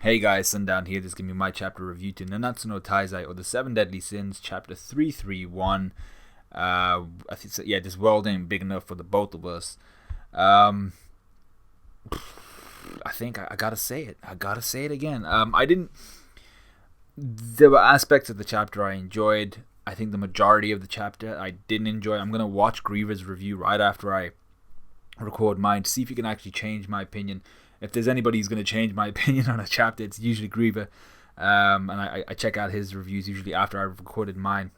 Hey guys, Sundown here. This is going to be my chapter review to Nanatsu no Taizai, or the Seven Deadly Sins, chapter 331. I think so, yeah, this world ain't big enough for the both of us. Um, I think I gotta say it. I gotta say it again. I didn't. There were aspects of the chapter I enjoyed. I think the majority of the chapter I didn't enjoy. I'm gonna watch Griever's review right after I record mine to see if you can actually change my opinion. If there's anybody who's going to change my opinion on a chapter, it's usually Griever. And I check out his reviews usually after I've recorded mine.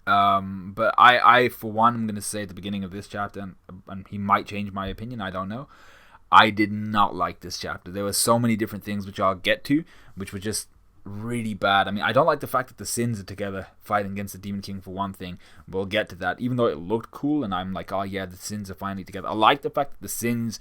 But I, for one, am going to say at the beginning of this chapter, and he might change my opinion, I don't know. I did not like this chapter. There were so many different things which I'll get to, which were just really bad. I mean, I don't like the fact that the Sins are together fighting against the Demon King, for one thing. We'll get to that. Even though it looked cool, and I'm like, oh yeah, the Sins are finally together. I like the fact that the Sins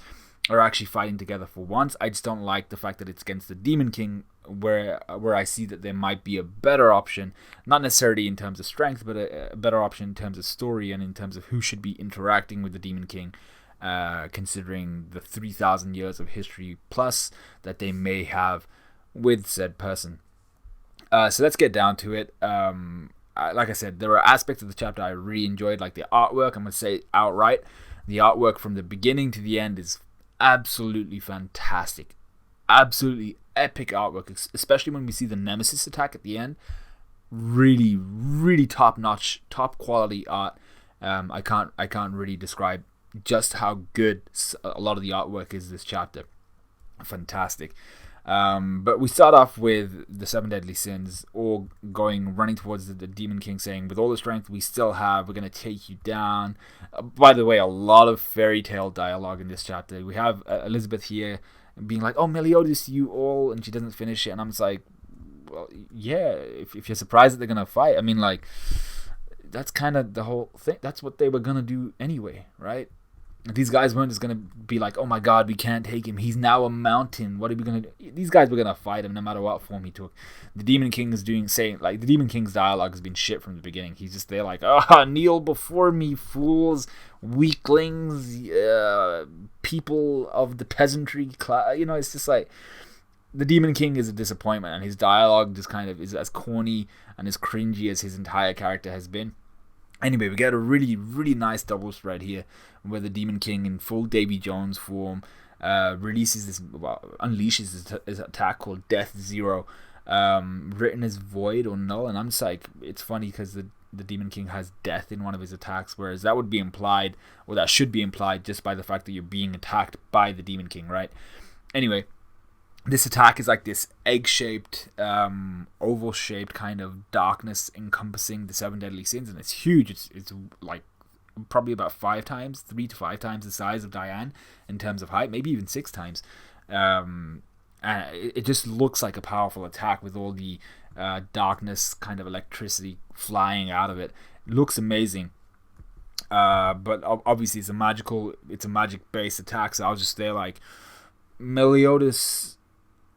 are actually fighting together for once. I just don't like the fact that it's against the Demon King, where I see that there might be a better option, not necessarily in terms of strength, but a better option in terms of story and in terms of who should be interacting with the Demon King, considering the 3,000 years of history plus that they may have with said person. So let's get down to it. Like I said, there are aspects of the chapter I really enjoyed, like the artwork. I'm going to say it outright. The artwork from the beginning to the end is absolutely fantastic. Absolutely epic artwork, especially when we see the Nemesis attack at the end. Really, really top-notch, top-quality art. I can't really describe just how good a lot of the artwork is this chapter. Fantastic. But we start off with the Seven Deadly Sins all running towards the Demon King, saying, with all the strength we still have, we're going to take you down. By the way, a lot of fairy tale dialogue in this chapter. We have Elizabeth here being like, oh, Meliodas, you all, and she doesn't finish it, and I'm just like, well, yeah, if you're surprised that they're going to fight, I mean, like, that's kind of the whole thing. That's what they were going to do anyway, right? These guys weren't just going to be like, oh my god, we can't take him. He's now a mountain. What are we going to do? These guys were going to fight him no matter what form he took. The Demon King is the Demon King's dialogue has been shit from the beginning. He's just there like, kneel before me, fools, weaklings, people of the peasantry class. You know, it's just like, the Demon King is a disappointment, and his dialogue just kind of is as corny and as cringy as his entire character has been. Anyway, we get a really, really nice double spread here where the Demon King in full Davy Jones form unleashes his attack called Death Zero, written as void or null. And I'm just like, it's funny because the Demon King has death in one of his attacks, whereas that would be implied, or that should be implied, just by the fact that you're being attacked by the Demon King, right? Anyway, this attack is like this egg-shaped, oval-shaped kind of darkness encompassing the Seven Deadly Sins, and it's huge. It's like probably about 3 to 5 times the size of Diane in terms of height, maybe even 6 times. And it just looks like a powerful attack with all the darkness, kind of electricity flying out of it. It looks amazing. But obviously it's a magic-based attack, so I was just there like, Meliodas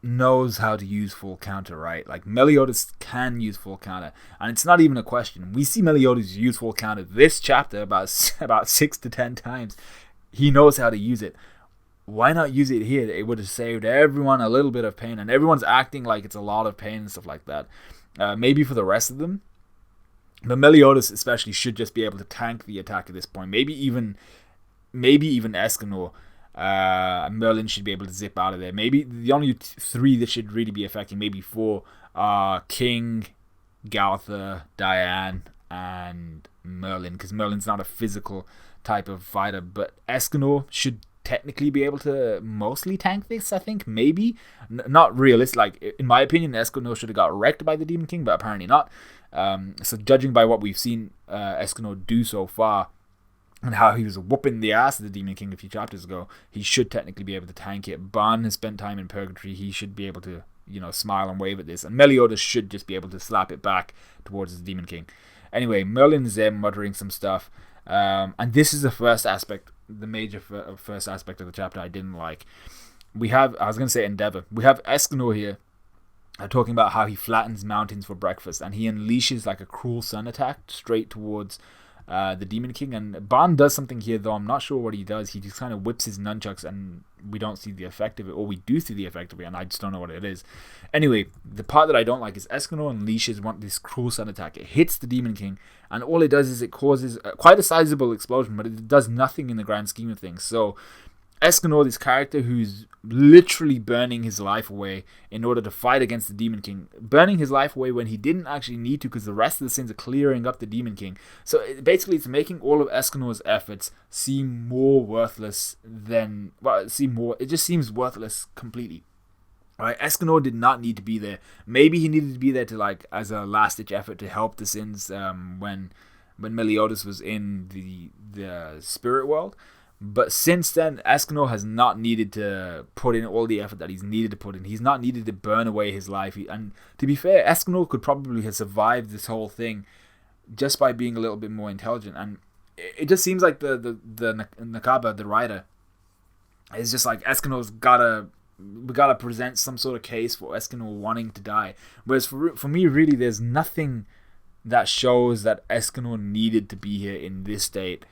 knows how to use full counter, right? Like, Meliodas can use full counter, and it's not even a question. We see Meliodas use full counter this chapter about 6 to 10 times. He knows how to use it. Why not use it here? It would have saved everyone a little bit of pain, and everyone's acting like it's a lot of pain and stuff like that. Maybe for the rest of them, but Meliodas especially should just be able to tank the attack at this point. Maybe even Escanor. Merlin should be able to zip out of there. Maybe the only 3 that should really be affecting, maybe 4, King, Gauther, Diane, and Merlin, because Merlin's not a physical type of fighter, but Escanor should technically be able to mostly tank this, I think. Maybe. Not realistic. Like, in my opinion, Escanor should have got wrecked by the Demon King, but apparently not. So judging by what we've seen Escanor do so far, and how he was whooping the ass of the Demon King a few chapters ago, he should technically be able to tank it. Ban has spent time in Purgatory. He should be able to, smile and wave at this. And Meliodas should just be able to slap it back towards the Demon King. Anyway, Merlin's there muttering some stuff. And this is the first aspect, the major first aspect of the chapter I didn't like. We have Escanor here talking about how he flattens mountains for breakfast. And he unleashes like a cruel sun attack straight towards the Demon King. And Ban does something here, though I'm not sure what he does. He just kind of whips his nunchucks, and we don't see the effect of it, or we do see the effect of it, and I just don't know what it is. Anyway, the part that I don't like is Escanor unleashes this cruel sun attack. It hits the Demon King, and all it does is it causes quite a sizable explosion, but it does nothing in the grand scheme of things. So Escanor, this character who's literally burning his life away in order to fight against the Demon King, burning his life away when he didn't actually need to, because the rest of the sins are clearing up the Demon King. So basically, it's making all of Escanor's efforts seem more worthless than, well, it just seems worthless completely. Right, Escanor did not need to be there. Maybe he needed to be there to, like, as a last-ditch effort to help the sins when Meliodas was in the spirit world. But since then, Escanor has not needed to put in all the effort that he's needed to put in. He's not needed to burn away his life. And to be fair, Escanor could probably have survived this whole thing just by being a little bit more intelligent. And it just seems like the Nakaba, the writer, is just like, we gotta present some sort of case for Escanor wanting to die. Whereas for me, really, there's nothing that shows that Escanor needed to be here in this state.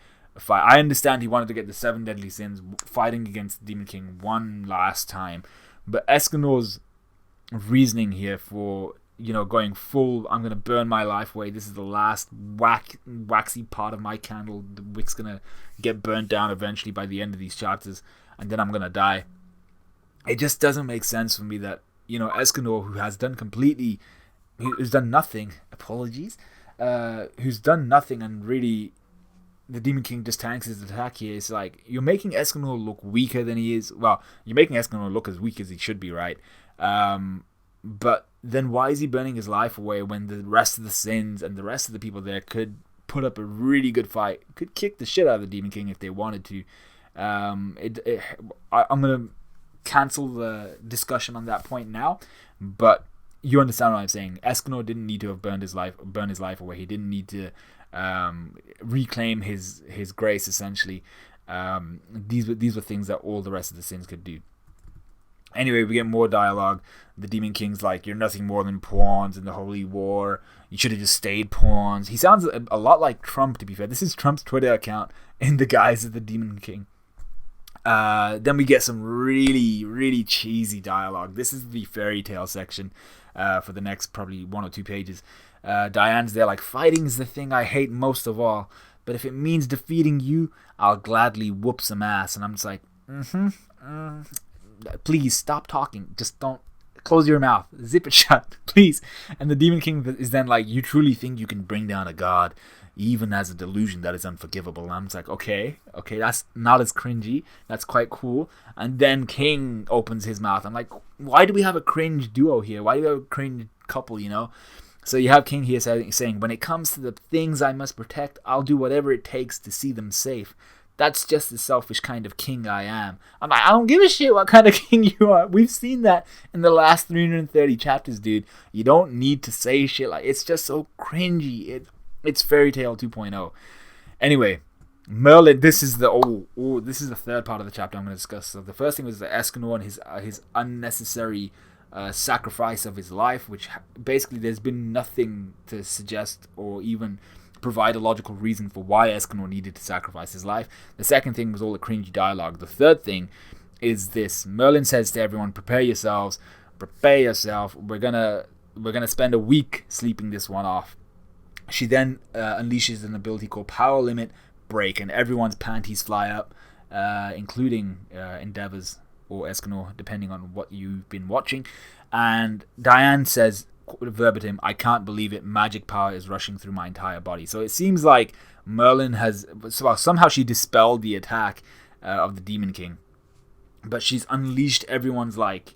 I understand he wanted to get the 7 deadly sins, fighting against the Demon King one last time, but Escanor's reasoning here for, going full, I'm gonna burn my life away, this is the last waxy part of my candle, the wick's gonna get burnt down eventually by the end of these chapters, and then I'm gonna die. It just doesn't make sense for me that, Escanor, who's done nothing, who's done nothing, and really the Demon King just tanks his attack here. It's like, you're making Escanor look weaker than he is. Well, you're making Escanor look as weak as he should be, right? But then why is he burning his life away when the rest of the sins and the rest of the people there could put up a really good fight, could kick the shit out of the Demon King if they wanted to? I'm going to cancel the discussion on that point now, but you understand what I'm saying. Escanor didn't need to have burned his life away. He didn't need to reclaim his grace, essentially. These were things that all the rest of the sins could do. Anyway, we get more dialogue. The Demon King's like, you're nothing more than pawns in the holy war. You should have just stayed pawns. He sounds a lot like Trump, to be fair. This is Trump's Twitter account in the guise of the Demon King. Then we get some really, really cheesy dialogue. This is the fairy tale section for the next probably 1 or 2 pages. Diane's there like, fighting is the thing I hate most of all, but if it means defeating you, I'll gladly whoop some ass. And I'm just like, please stop talking. Just don't, close your mouth, zip it shut, please. And the Demon King is then like, you truly think you can bring down a god, even as a delusion that is unforgivable? And I'm just like, okay, that's not as cringy. That's quite cool. And then King opens his mouth. I'm like, why do we have a cringe duo here? Why do we have a cringe couple, So you have King here saying, when it comes to the things I must protect, I'll do whatever it takes to see them safe. That's just the selfish kind of king I am. I'm like, I don't give a shit what kind of king you are. We've seen that in the last 330 chapters, dude. You don't need to say shit like, it's just so cringy. It's Fairy Tale 2.0. Anyway, Merlin, this is the third part of the chapter I'm going to discuss. So the first thing was the Escanor and his unnecessary sacrifice of his life, which basically there's been nothing to suggest or even provide a logical reason for why Escanor needed to sacrifice his life. The second thing was all the cringy dialogue. The third thing is this. Merlin says to everyone, prepare yourself. We're gonna spend a week sleeping this one off. She then unleashes an ability called Power Limit Break, and everyone's panties fly up, including Endeavor's or Escanor, depending on what you've been watching. And Diane says, verbatim, I can't believe it, magic power is rushing through my entire body. So it seems like Merlin somehow she dispelled the attack of the Demon King, but she's unleashed everyone's like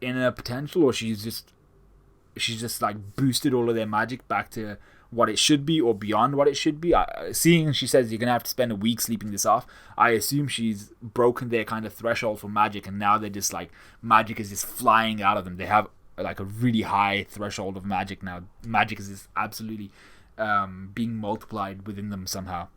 inner potential, or she's just like boosted all of their magic back to what it should be or beyond what it should be. Seeing she says you're gonna have to spend a week sleeping this off, I assume she's broken their kind of threshold for magic, and now they're just like, magic is just flying out of them. They have like a really high threshold of magic now. Magic is just absolutely being multiplied within them somehow.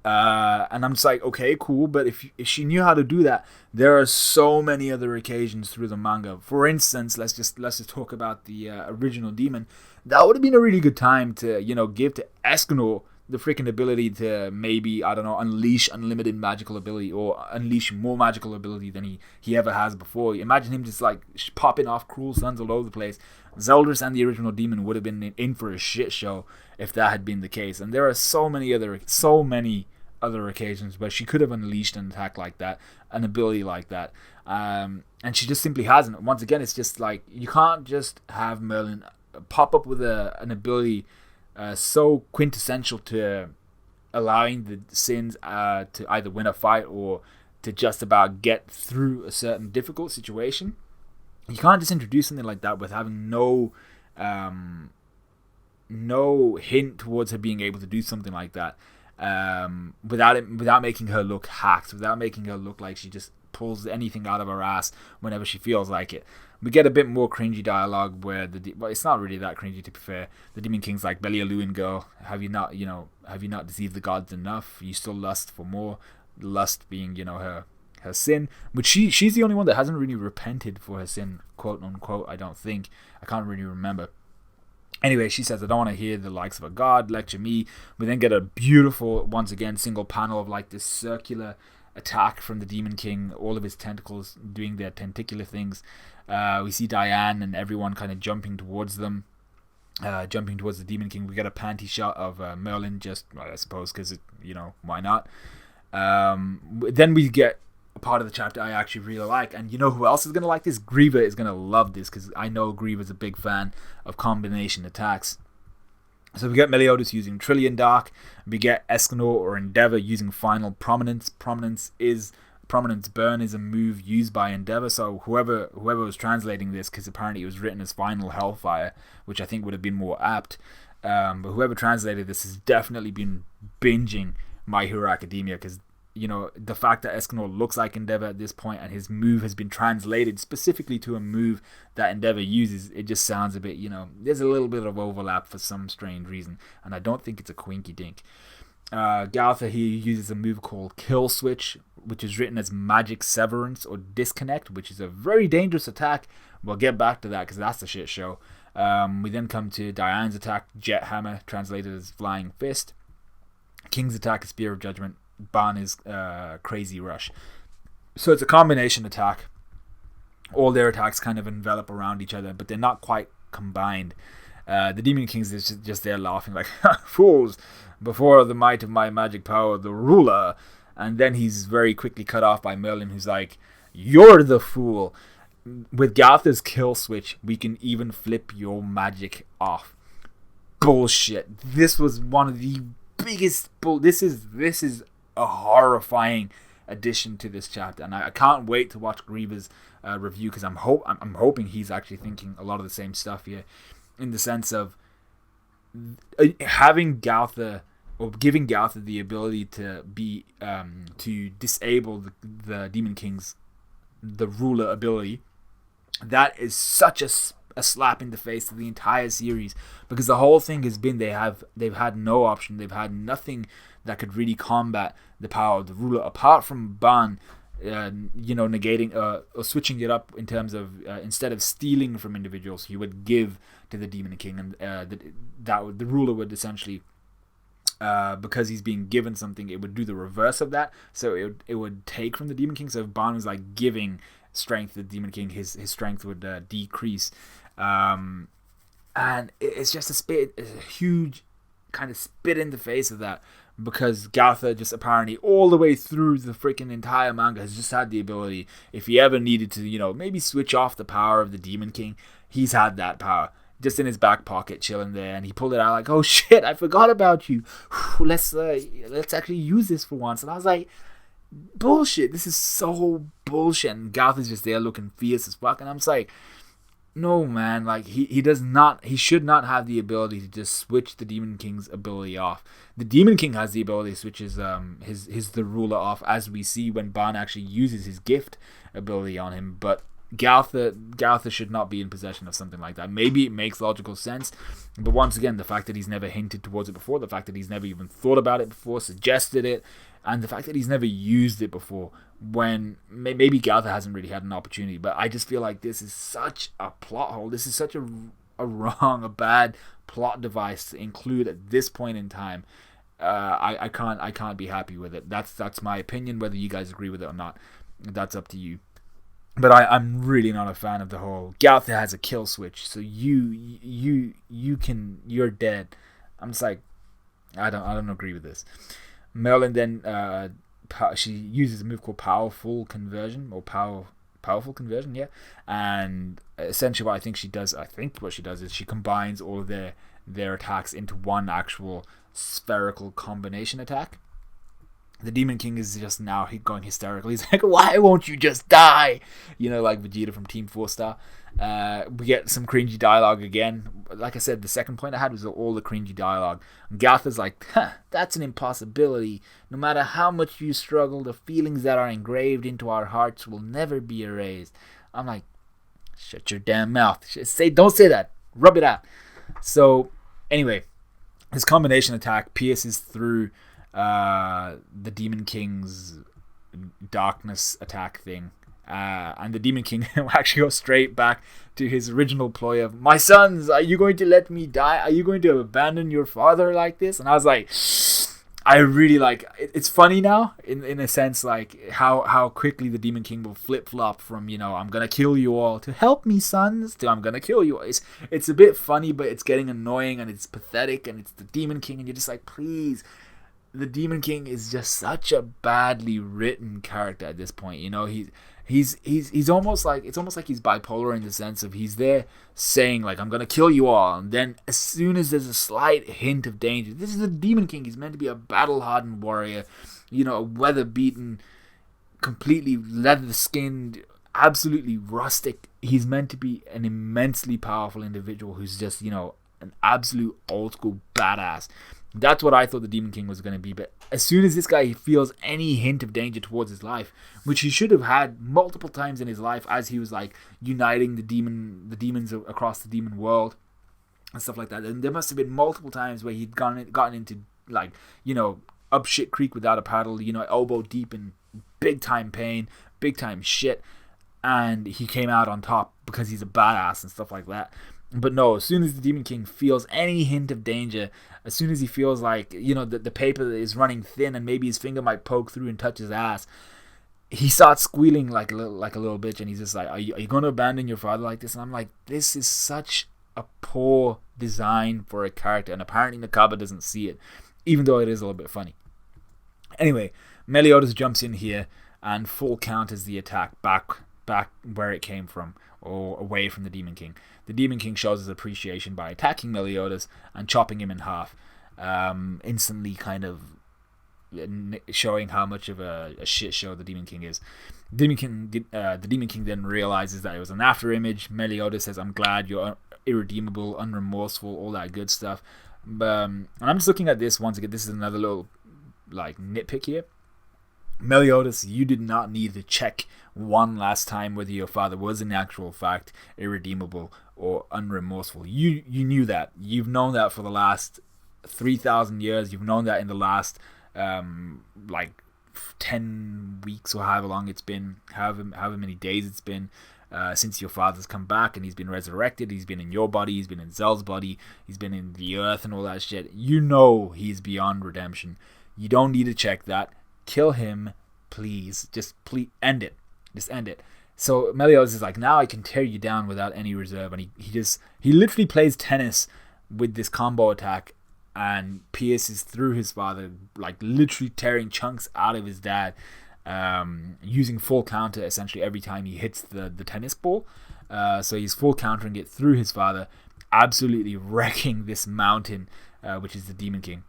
And I'm just like, okay, cool, but if she knew how to do that, there are so many other occasions through the manga. For instance, let's just talk about the original demon. That would have been a really good time to give to Escanor the freaking ability to maybe, I don't know, unleash unlimited magical ability or unleash more magical ability than he ever has before. Imagine him just like popping off cruel suns all over the place. Zeldris and the original demon would have been in for a shit show if that had been the case. And there are so many other occasions where she could have unleashed an attack like that, an ability like that, and she just simply hasn't. Once again, it's just like, you can't just have Merlin pop up with an ability so quintessential to allowing the Sins to either win a fight or to just about get through a certain difficult situation. You can't just introduce something like that with having no hint towards her being able to do something like that, without making her look hacked, without making her look like she just pulls anything out of her ass whenever she feels like it. We get a bit more cringy dialogue where well, it's not really that cringy, to be fair. The Demon King's like, Belialuin girl, have you not deceived the gods enough? You still lust for more? Lust being, her sin, which she's the only one that hasn't really repented for her sin, quote unquote. I don't think. I can't really remember. Anyway, she says, I don't want to hear the likes of a god lecture me. We then get a beautiful, once again, single panel of like this circular attack from the Demon King, all of his tentacles doing their tentacular things. We see Diane and everyone kind of jumping towards them, jumping towards the Demon King. We get a panty shot of Merlin, just, well, I suppose, because, why not? Then we get a part of the chapter I actually really like, and you know who else is going to like this? Grieva is going to love this, because I know Grieva's a big fan of combination attacks. So we get Meliodas using Trillion Dark, we get Escanor or Endeavor using Final Prominence. Prominence Burn is a move used by Endeavor, so whoever was translating this, because apparently it was written as Final Hellfire, which I think would have been more apt, but whoever translated this has definitely been binging My Hero Academia, because the fact that Escanor looks like Endeavor at this point and his move has been translated specifically to a move that Endeavor uses, it just sounds a bit, there's a little bit of overlap for some strange reason, and I don't think it's a quinky dink. Galtha here uses a move called Kill Switch, which is written as Magic Severance or Disconnect, which is a very dangerous attack. We'll get back to that because that's a shit show. We then come to Diane's attack, Jet Hammer, translated as Flying Fist. King's attack is Spear of Judgment. Ban is Crazy Rush. So it's a combination attack. All their attacks kind of envelop around each other, but they're not quite combined. The Demon King's is just there laughing like, fools, before the might of my magic power, the ruler. And then he's very quickly cut off by Merlin, who's like, you're the fool. With Galtha's Kill Switch, we can even flip your magic off. Bullshit. This was one of the biggest this is a horrifying addition to this chapter, and I can't wait to watch Grieva's review, because I'm hoping he's actually thinking a lot of the same stuff here, in the sense of having Galtha, or giving Galtha the ability to be to disable the Demon King's, the ruler ability. That is such a slap in the face to the entire series, because the whole thing has been they've had no option, they've had nothing that could really combat the power of the ruler apart from Ban, negating or switching it up in terms of instead of stealing from individuals, he would give to the Demon King, and the ruler would essentially, because he's being given something, it would do the reverse of that, so it would take from the Demon King. So if Ban was like giving strength to the Demon King, his strength would decrease, and it's just a huge kind of spit in the face of that, because Galtha just apparently all the way through the freaking entire manga has just had the ability, if he ever needed to, maybe switch off the power of the Demon King, he's had that power just in his back pocket chilling there, and he pulled it out like, oh shit, I forgot about you. Let's actually use this for once. And I was like, bullshit, this is so bullshit. And Galtha's just there looking fierce as fuck, and I'm just like, no man, like he should not have the ability to just switch the Demon King's ability off. The Demon King has the ability to switch his the ruler off, as we see when Ban actually uses his gift ability on him, but Galtha should not be in possession of something like that. Maybe it makes logical sense, but once again, the fact that he's never hinted towards it before, the fact that he's never even thought about it before, suggested it, and the fact that he's never used it before, when maybe Galtha hasn't really had an opportunity. But I just feel like this is such a plot hole. This is such a bad plot device to include at this point in time. I can't be happy with it. That's my opinion. Whether you guys agree with it or not, that's up to you. But I'm really not a fan of the whole Galtha has a kill switch, so you're dead. I'm just like, I don't agree with this. Merlin then she uses a move called powerful conversion, or powerful conversion, yeah. And essentially what she does is she combines all of their attacks into one actual spherical combination attack. The Demon King is just now going hysterical. He's like, why won't you just die? Like Vegeta from Team 4 Star. We get some cringy dialogue again. Like I said, the second point I had was all the cringy dialogue. And Galtha's like, that's an impossibility. No matter how much you struggle, the feelings that are engraved into our hearts will never be erased. I'm like, shut your damn mouth. Don't say that. Rub it out. So, anyway, his combination attack pierces through the Demon King's darkness attack thing, and the Demon King will actually go straight back to his original ploy of, my sons, are you going to let me die? Are you going to abandon your father like this? And I was like, I really like it's funny now in a sense, like how quickly the Demon King will flip-flop from I'm gonna kill you all to help me sons to I'm gonna kill you. It's a bit funny, but it's getting annoying and it's pathetic, and it's the Demon King, and you're just like, please. The Demon King is just such a badly written character at this point. He's almost like, it's almost like he's bipolar in the sense of he's there saying like, I'm gonna kill you all, and then as soon as there's a slight hint of danger, this is the Demon King. He's meant to be a battle-hardened warrior, a weather-beaten, completely leather-skinned, absolutely rustic. He's meant to be an immensely powerful individual who's just an absolute old-school badass. That's what I thought the Demon King was going to be. But as soon as this guy feels any hint of danger towards his life, which he should have had multiple times in his life as he was like uniting the demons across the demon world and stuff like that. And there must have been multiple times where he'd gotten into like, up shit creek without a paddle, elbow deep in big time pain, big time shit. And he came out on top because he's a badass and stuff like that. But no, as soon as the Demon King feels any hint of danger, as soon as he feels like, the paper is running thin and maybe his finger might poke through and touch his ass, he starts squealing like a little bitch, and he's just like, are you going to abandon your father like this? And I'm like, this is such a poor design for a character, and apparently Nakaba doesn't see it, even though it is a little bit funny. Anyway, Meliodas jumps in here and full counters the attack back where it came from, or away from the Demon King. The Demon King shows his appreciation by attacking Meliodas and chopping him in half, instantly kind of showing how much of a shit show the Demon King is. The Demon King then realizes that it was an after image. Meliodas says, I'm glad you're irredeemable, unremorseful, all that good stuff. And I'm just looking at this once again. This is another little like nitpick here. Meliodas, you did not need to check one last time whether your father was in actual fact irredeemable or unremorseful. You knew that. You've known that for the last 3,000 years. You've known that in the last like 10 weeks or however long it's been, however many days it's been since your father's come back and he's been resurrected. He's been in your body, he's been in Zell's body, he's been in the earth and all that shit. You know he's beyond redemption. You don't need to check that. Kill him, please. Please end it. Just end it. So Meliodas is like, now I can tear you down without any reserve, and he literally plays tennis with this combo attack and pierces through his father, like literally tearing chunks out of his dad, using full counter essentially every time he hits the tennis ball. So he's full countering it through his father, absolutely wrecking this mountain, which is the Demon King,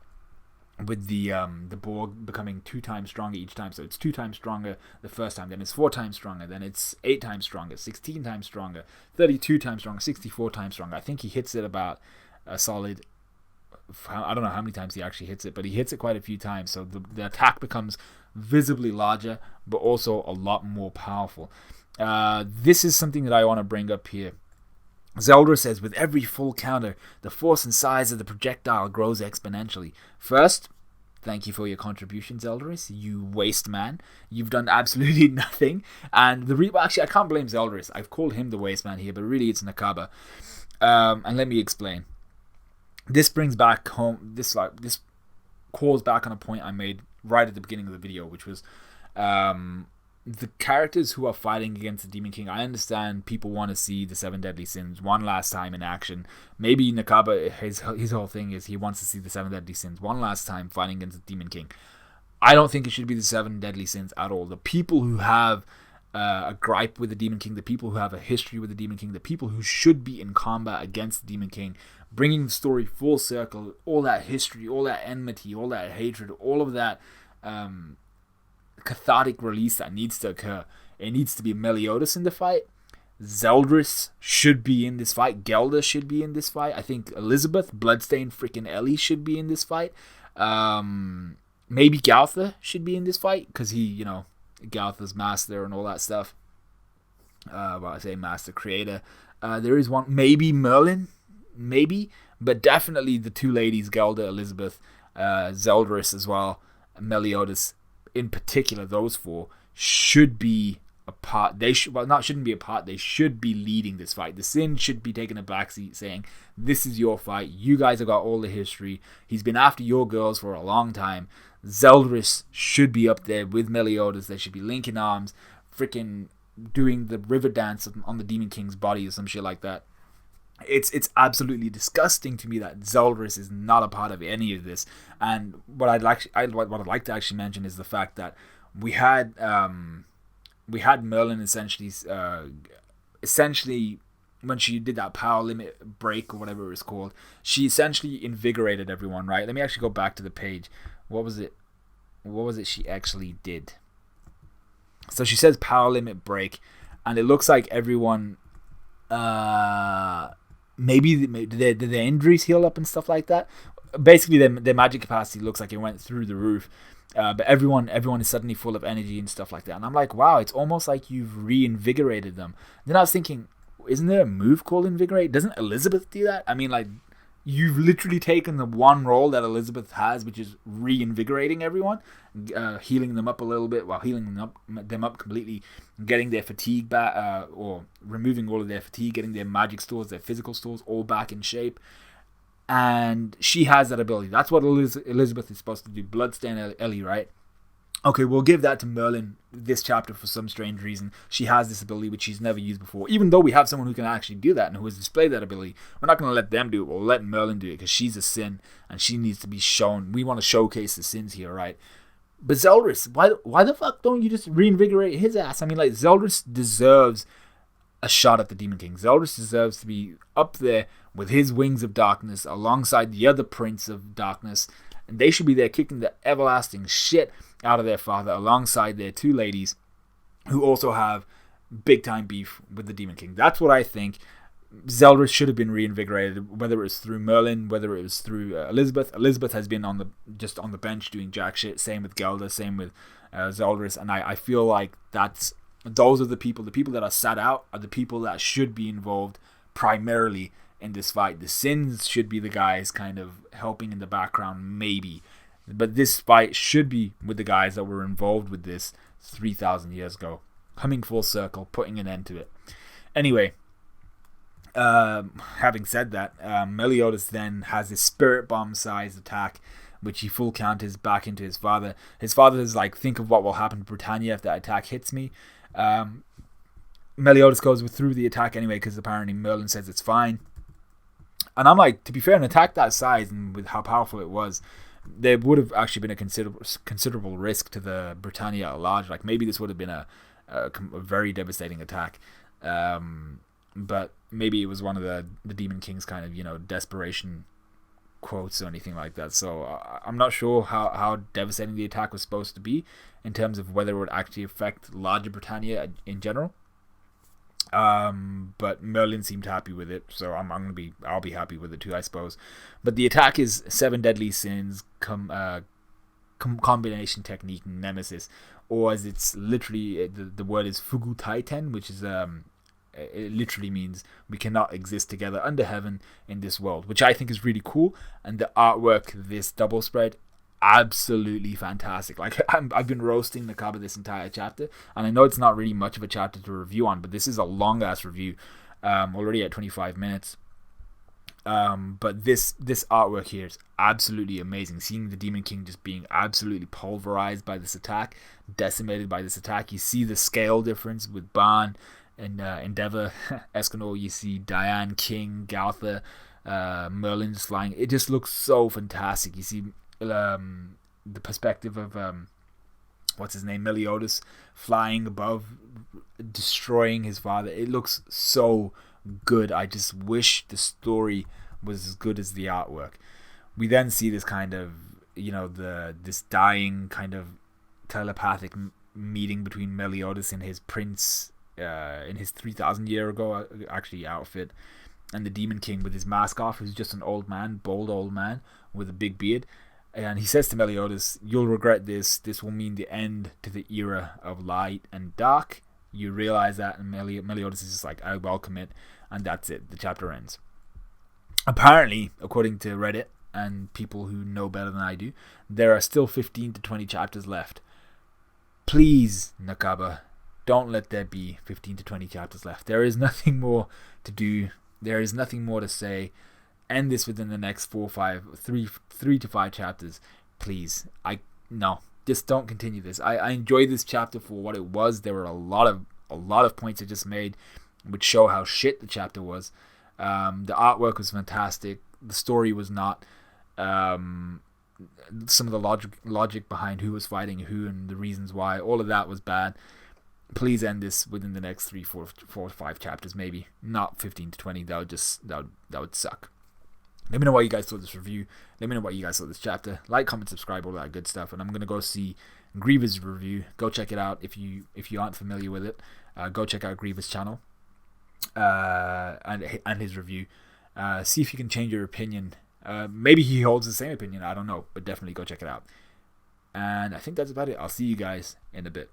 with the ball becoming 2 times stronger each time. So it's 2 times stronger the first time, then it's 4 times stronger, then it's 8 times stronger, 16 times stronger, 32 times stronger, 64 times stronger. I think he hits it about a solid, I don't know how many times he actually hits it, but he hits it quite a few times. So the attack becomes visibly larger, but also a lot more powerful. This is something that I want to bring up here. Zeldra says, with every full counter, the force and size of the projectile grows exponentially. First, thank you for your contribution, Zeldris. You waste man. You've done absolutely nothing. And actually, I can't blame Zeldris. I've called him the waste man here, but really it's Nakaba. And let me explain. This brings back home this calls back on a point I made right at the beginning of the video, which was the characters who are fighting against the Demon King. I understand people want to see the 7 deadly sins one last time in action. Maybe Nakaba, his whole thing is he wants to see the 7 deadly sins one last time fighting against the Demon King. I don't think it should be the 7 deadly sins at all. The people who have a gripe with the Demon King, the people who have a history with the Demon King, the people who should be in combat against the Demon King, bringing the story full circle, all that history, all that enmity, all that hatred, all of that cathartic release that needs to occur. It needs to be Meliodas in the fight. Zeldris should be in this fight. Gelda should be in this fight. I think Elizabeth, Bloodstained freaking Ellie should be in this fight. Maybe Galtha should be in this fight because he, Galtha's master and all that stuff. I say master creator. There is one, maybe Merlin, but definitely the two ladies, Gelda, Elizabeth, Zeldris as well, Meliodas in particular. Those four should be a part. They shouldn't be a part. They should be leading this fight. The Sin should be taking a backseat, saying, "This is your fight. You guys have got all the history. He's been after your girls for a long time." Zeldris should be up there with Meliodas. They should be linking arms, freaking doing the river dance on the Demon King's body or some shit like that. It's absolutely disgusting to me that Zeldris is not a part of any of this. And what I'd like to actually mention is the fact that we had Merlin essentially when she did that power limit break or whatever it was called, she essentially invigorated everyone, right? Let me actually go back to the page. What was it she actually did? So she says power limit break, and it looks like everyone maybe did their injuries heal up and stuff like that. Basically their magic capacity looks like it went through the roof. But everyone is suddenly full of energy and stuff like that. And I'm like, wow, it's almost like you've reinvigorated them. Then I was thinking, isn't there a move called invigorate? Doesn't Elizabeth do that? I mean, like, you've literally taken the one role that Elizabeth has, which is reinvigorating everyone, healing them up a little bit while healing them up completely, getting their fatigue back, or removing all of their fatigue, getting their magic stores, their physical stores all back in shape. And she has that ability. That's what Elizabeth is supposed to do. Bloodstained Ellie, right? Okay, we'll give that to Merlin this chapter for some strange reason. She has this ability which she's never used before. Even though we have someone who can actually do that and who has displayed that ability, we're not going to let them do it. We'll let Merlin do it because she's a Sin and she needs to be shown. We want to showcase the Sins here, right? But Zeldris, why the fuck don't you just reinvigorate his ass? I mean, like, Zeldris deserves a shot at the Demon King. Zeldris deserves to be up there with his Wings of Darkness alongside the other Prince of Darkness, and they should be there kicking the everlasting shit out of their father alongside their two ladies who also have big time beef with the Demon King. That's what I think. Zeldris should have been reinvigorated, whether it was through Merlin, whether it was through Elizabeth. Elizabeth has been on the bench doing jack shit. Same with Gelda, same with Zeldris, and I feel like those are the people that are sat out are the people that should be involved primarily in this fight. The Sins should be the guys kind of helping in the background, maybe. But this fight should be with the guys that were involved with this 3,000 years ago. Coming full circle, putting an end to it. Anyway, having said that, Meliodas then has this spirit bomb sized attack, which he full counters back into his father. His father is like, think of what will happen to Britannia if that attack hits me. Meliodas goes through the attack anyway because apparently Merlin says it's fine. And I'm like, to be fair, an attack that size and with how powerful it was, there would have actually been a considerable risk to the Britannia at large. Like, maybe this would have been a very devastating attack. But maybe it was one of the Demon King's kind of, desperation quotes or anything like that. So I'm not sure how devastating the attack was supposed to be in terms of whether it would actually affect larger Britannia in general. But Merlin seemed happy with it, so I'll be happy with it too, I suppose. But the attack is 7 deadly sins combination technique nemesis, or as it's literally the word is Fugu Taiten, which is it literally means we cannot exist together under heaven in this world, which I think is really cool. And the artwork, this double spread, absolutely fantastic. Like, I've been roasting Nakaba this entire chapter, and I know it's not really much of a chapter to review on, but this is a long ass review, already at 25 minutes. But this artwork here is absolutely amazing. Seeing the Demon King just being absolutely pulverized by this attack, decimated by this attack. You see the scale difference with Ban and Endeavor, Escanor. You see Diane, King, Galtha, Merlin just flying. It just looks so fantastic. You see the perspective of what's his name, Meliodas, flying above, destroying his father. It looks so good. I just wish the story was as good as the artwork. We then see this kind of, this dying kind of telepathic meeting between Meliodas and his prince in his 3,000 year ago actually outfit, and the Demon King with his mask off, who's just an old man, bold old man with a big beard. And he says to Meliodas, "You'll regret this. This will mean the end to the era of light and dark. You realize that?" And Meliodas is just like, "I welcome it." And that's it. The chapter ends. Apparently, according to Reddit and people who know better than I do, there are still 15 to 20 chapters left. Please, Nakaba, don't let there be 15 to 20 chapters left. There is nothing more to do. There is nothing more to say. End this within the next 3 to 5 chapters, please. Just don't continue this. I enjoyed this chapter for what it was. There were a lot of points I just made, which show how shit the chapter was. The artwork was fantastic. The story was not. Some of the logic behind who was fighting who and the reasons why, all of that was bad. Please end this within the next 3, 4, 5 chapters, maybe not 15 to 20. That would suck. Let me know what you guys thought of this review. Let me know what you guys thought of this chapter. Like, comment, subscribe, all that good stuff. And I'm gonna go see Grievous' review. Go check it out if you aren't familiar with it. Go check out Grievous' channel and his review. See if you can change your opinion. Maybe he holds the same opinion. I don't know, but definitely go check it out. And I think that's about it. I'll see you guys in a bit.